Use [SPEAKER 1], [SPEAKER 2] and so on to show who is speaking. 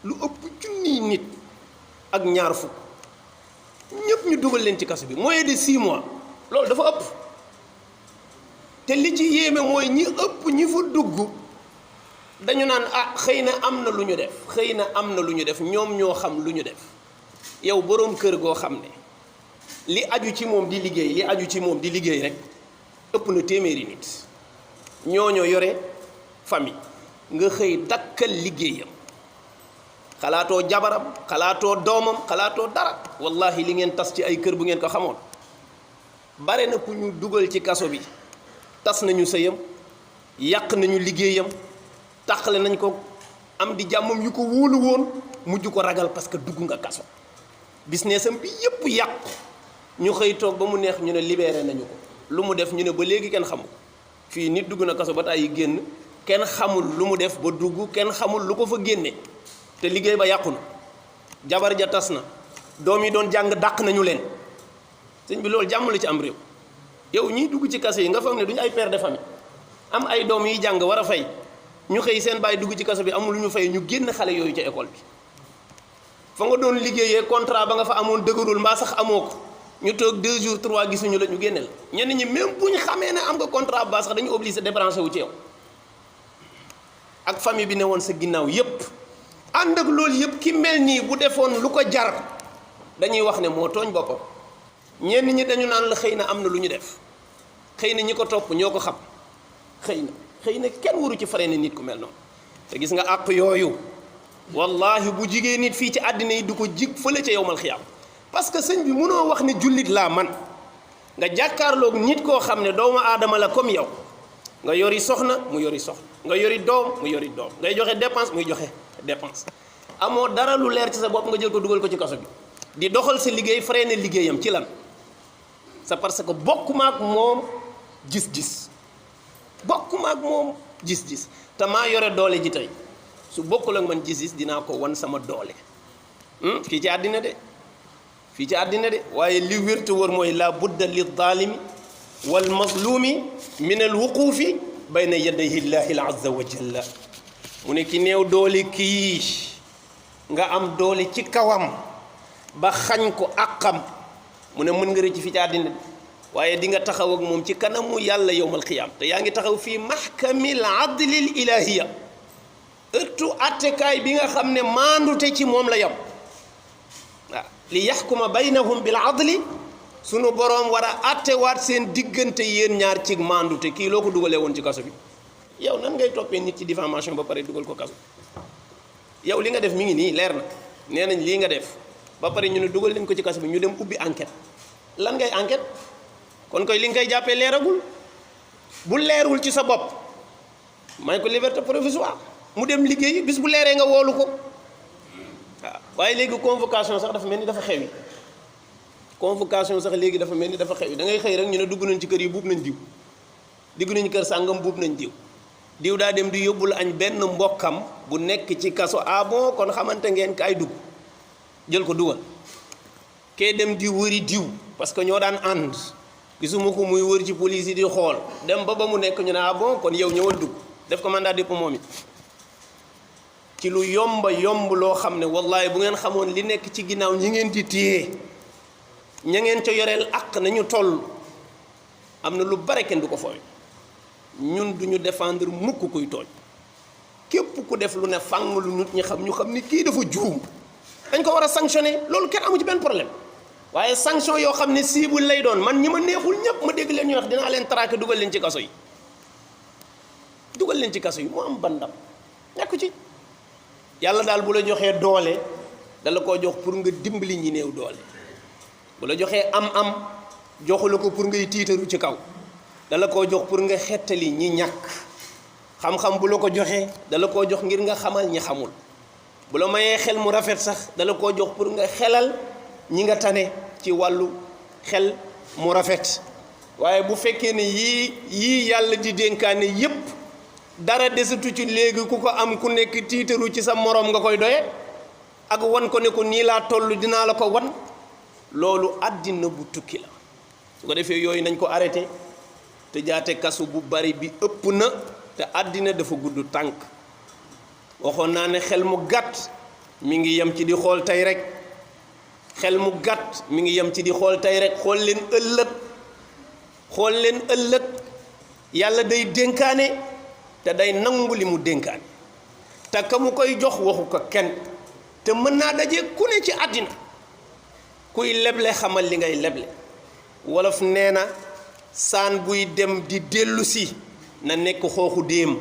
[SPEAKER 1] lu ëpp junniy nit ak ñaar fukk ñëpp ñu dugal leen ci kaso bi moins de 6 mois loolu dafa ëpp te li ci yéeme mooy ñi ëpp ñi fa dugg dañu naan xëy na am na lu ñu def xëy na am na lu ñu def ñoom ñoo xam lu ñu def yow boroom kër goo xam ne li aju ci moom di liggéey rek ëpp na téeméeri nit ñooñoo yore famille nga xëy dakkal liggéeyam xalaatoo jabaram xalaatoo doomam xalaatoo dara wallahi li ngeen tas ci ay kër bu ngeen ko xamoon bare na ku ñu dugal ci kaso bi tas nañu sëyam yàq nañu liggéeyam tàqale nañ ko am di jàmmam yu ko wóolu woon mujj ko ragal parce que dugg nga kaso business am bi yépp yàqu ñu xëy toog ba mu neex ñu ne libéré nañu ko lu mu def ñu ne ba léegi kenn xamu ko fii nit dugg na kaso ba tàyyi génn kenn xamul lu mu def ba dugg kenn xamul lu ko fa génne te liggéey ba yàqu na jabar ja tas na doom yi doon jàng dàq nañu leen sëñ bi loolu jàmm la ci am réew yow ñiy dugg ci kaso yi nga foog ne duñu ay père de famille am ay doom yi jàng war a fay ñu xëy seen baay dugg ci kaso bi amul lu ñu fay ñu génn xale yooyu ca école bi fa nga doon liggéeyee contrat ba nga fa amoon dëgërul mbaa sax amoo ko ñu toog 2 jours 3 gisuñu la ñu génne la ñenn ñi même bu ñu xamee ne am nga contrat ba sax dañu obligé débranché wu ci yow ak famille bi ne woon sa ginnaaw yépp ànd ak loolu yëpp ki mel nii bu defoon lu ko jar dañuy wax ne moo tooñ boppam ñenn ñi dañu naan la xëy na am na lu ñu def xëy na ñi ko topp ñoo ko xam xëy na kenn waru ci freiné nit ku mel noonu te gis nga àq yooyu wallahi bu jigee nit fii ci àddina yi du ko jig fële ca yowmal xiyaam parce que sëñ bi mënoo wax ne jullit laa man nga jàkkaarloog nit koo xam ne doomu aadama la comme yow nga yori soxna mu yori soxna nga yori doom mu yori doom ngay joxe dépense muy joxe dépense amoo dara lu leer ci sa bopp nga jël ko dugal ko ci kaso bi di doxal sa liggéey freiné liggéeyam ci lan c'est parce que bokkuma ak moom gis-gis te maa yore doole ji tey su bokkul ak man gis-gis dinaa ko wan sama doole fii ci àddina de waaye li wér te wër mooy la budda li zaalimi wal mazlumi min al wuquufi bayna yadayhi llahi al azza wa jalla mu ne ki néew doole kii nga am doole ci kawam ba xañ ko àqam mu ne mën nga rëcc fi ci àddina waaye di nga taxaw ak moom ci kanamu yàlla yowmal qiyaam te yaa ngi taxaw fii mahkamil adlil ilahiya ëttu attekaay bi nga xam ne maandute ci moom la yam waaw li yaxkuma baynahum bil adli sunu boroom war a attewaat seen diggante yéen ñaar ci maandute kii loo ko dugalee woon ci kaso bi yow nan ngay toppee nit ci diffamation ba pare dugal ko kaso yow li nga def mi ngi nii leer na nee nañ lii nga def ba pare ñu ne dugal leen ko ci kaso bi ñu dem ubbi enquête lan ngay enquête kon koy li nga koy jàppee leeragul bu leerul ci sa bopp may ko liberté provisoire mu dem liggéeyi bis bu leeree nga woolu ko waaw waaye léegi convocation sax dafa mel ni dafa xewi da ngay xëy rek ñu ne dugg nañ ci kër yi buub nañ diw dugg nañ kër sàngam buub nañ diw daa dem di yóbbul añ benn mbokkam bu nekk ci kaso bon kon xamante ngeen kaay dugg jël ko dugal kee dem di wëri diw parce que ñoo daan ànd gisuma ko muy wër ci police yi di xool dem ba mu nekk ñu ne bon kon yow ñëwal dugg def ko mandat dépôt moom it ci lu yomb loo xam ne wallahi bu ngeen xamoon li nekk ci ginnaaw ñi ngeen di téye ña ngeen ca yoreel àq nañu toll am na lu bare kenn du ko fooy ñun duñu défendre mukk kuy tooñ képp ku def lu ne fàng lu nit ñi xam ñu xam ni kii dafa juum dañ ko war a sanctionner loolu kenn amu ci benn problème waaye sanction yoo xam ne cible lay doon man ñi ma neexul ñëpp ma dégg leen ñuy wax dinaa leen traquer dugal leen ci kaso yi mu am bandam nekku ci yàlla daal bu la joxee doole dala koo jox pour nga dimbali ñi néew doole bu la joxee am joxu la ko pour ngay tiitaru ci kaw dala koo jox pour nga xettali ñi ñàkk xam-xam bu la ko joxee dala koo jox ngir nga xamal ñi xamul bu la mayee xel mu rafet sax dala koo jox pour nga xelal ñi nga tane ci wàllu xel mu rafet waaye bu fekkee ne yii yàlla di dénkaane yépp dara desatu ci léegi ku ko am ku nekk tiitaru ci sa moroom nga koy doye ak wan ko ne ko nii laa toll dinaa la ko wan loolu àddina bu tukki la su ko defee yooyu nañ ko arrêté te jaate kasu bu bari bi ëpp na te àddina dafa gudd tànk waxoon naa ne xel mu gàtt mi ngi yem ci di xool tey rek xel mu gàtt mi ngi yem ci di xool tey rek xool leen ëllëg yàlla day dénkaane te day nangu li mu dénkaane te ka mu koy jox waxu ko kenn te mën naa daje ku ne ci àddina kuy leble xamal li ngay leble wolof nee na saan buy dem di dellu si na nekk xooxu déem